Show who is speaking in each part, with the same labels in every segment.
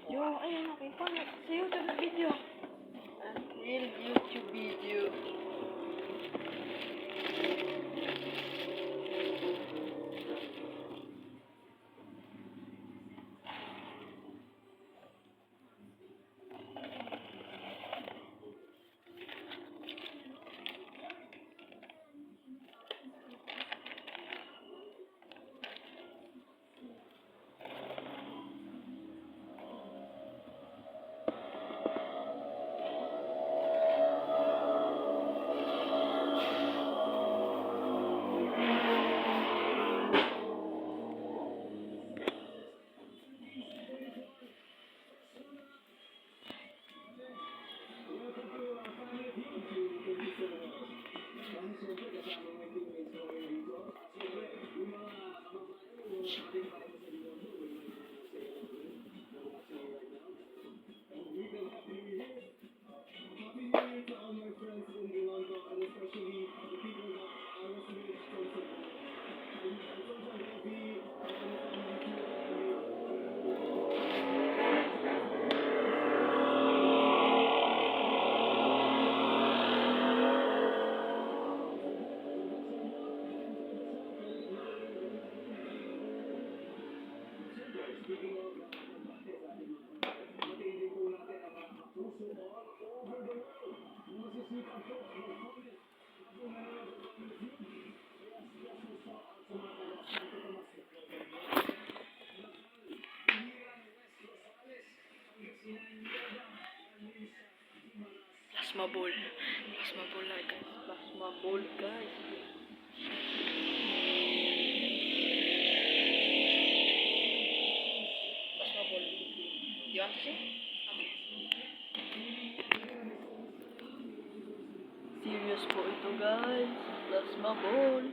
Speaker 1: video. Ayun, okay pa. Sa YouTube video. Real YouTube video. Plasma ball. Plasma ball, guys. Plasma ball, guys. Plasma ball. You want to see? Okay. Serious po ito, guys. Plasma ball.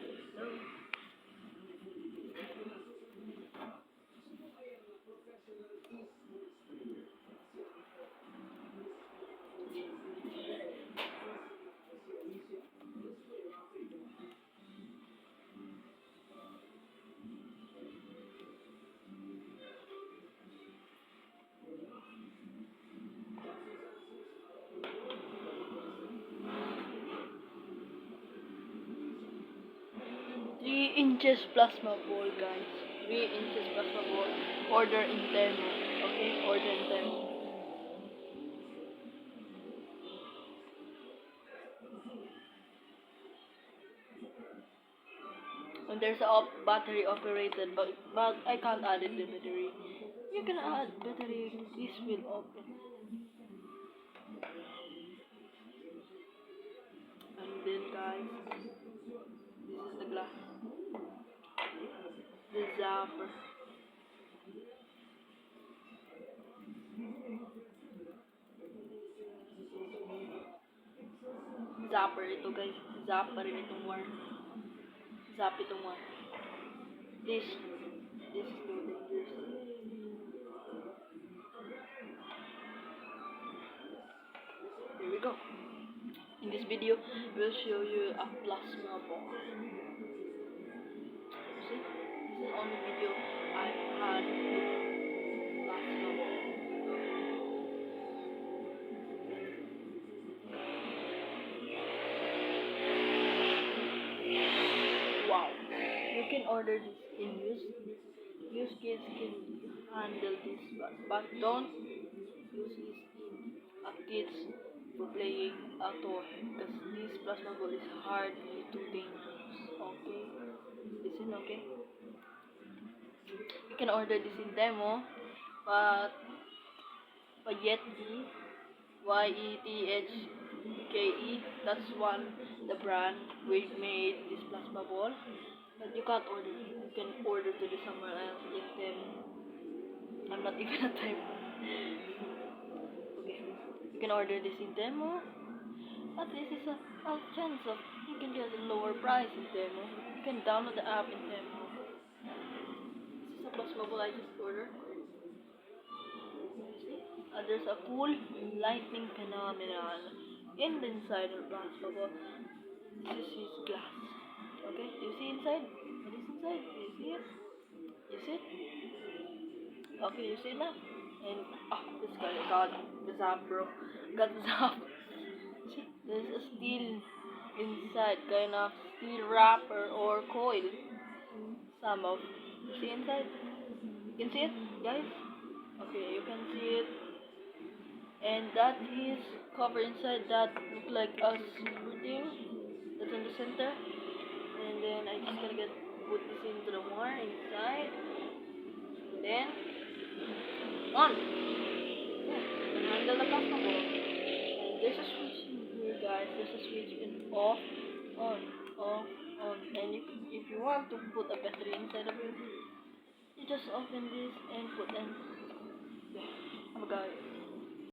Speaker 1: Inches plasma ball, guys. 3 inches plasma ball. Order in Temu. Okay? Order in Temu. And there's a battery operated, but I can't add it to battery. You can add battery. This will open. And then, guys, this is the glass. The zapper. Zapper ito, guys. Zapper rin itong wire. Zap itong wire. This is too dangerous. Here we go. In this video, we'll show you a plasma ball. See? This is the only video I've had with plasma ball. Wow. You can order this in use kids can handle this, but don't use this in kids for playing outdoor, because this plasma ball is hardly too dangerous. Okay, listen, okay. You can order this in Temu, but Yetke, YETHKE, that's the brand we made this plasma ball. But you can't order it. You can order to this somewhere else in Temu. I'm not even a type. Okay, you can order this in Temu. But this is a chance of you can get a lower price in Temu. You can download the app in Temu. This is a plasma ball I just ordered. There's a cool lightning phenomenon in the inside of the plasma ball. This is glass. Okay, do you see inside? What is inside? Do you see it? You see it? Okay, you see it now? And this guy got zapped, bro. Got zapped. There's a steel inside, kind of steel wrapper or coil. Some of see inside. You can see it, guys. Okay, you can see it. And that is cover inside that look like a screw thing that's in the center. And then I just gotta put this into the wire inside. And then on. Yeah, handle the custom. There's a switch in here, guys. There's a switch in off, on, off, on. And if you want to put a battery inside of it, you just open this and put in. Yeah, oh my god.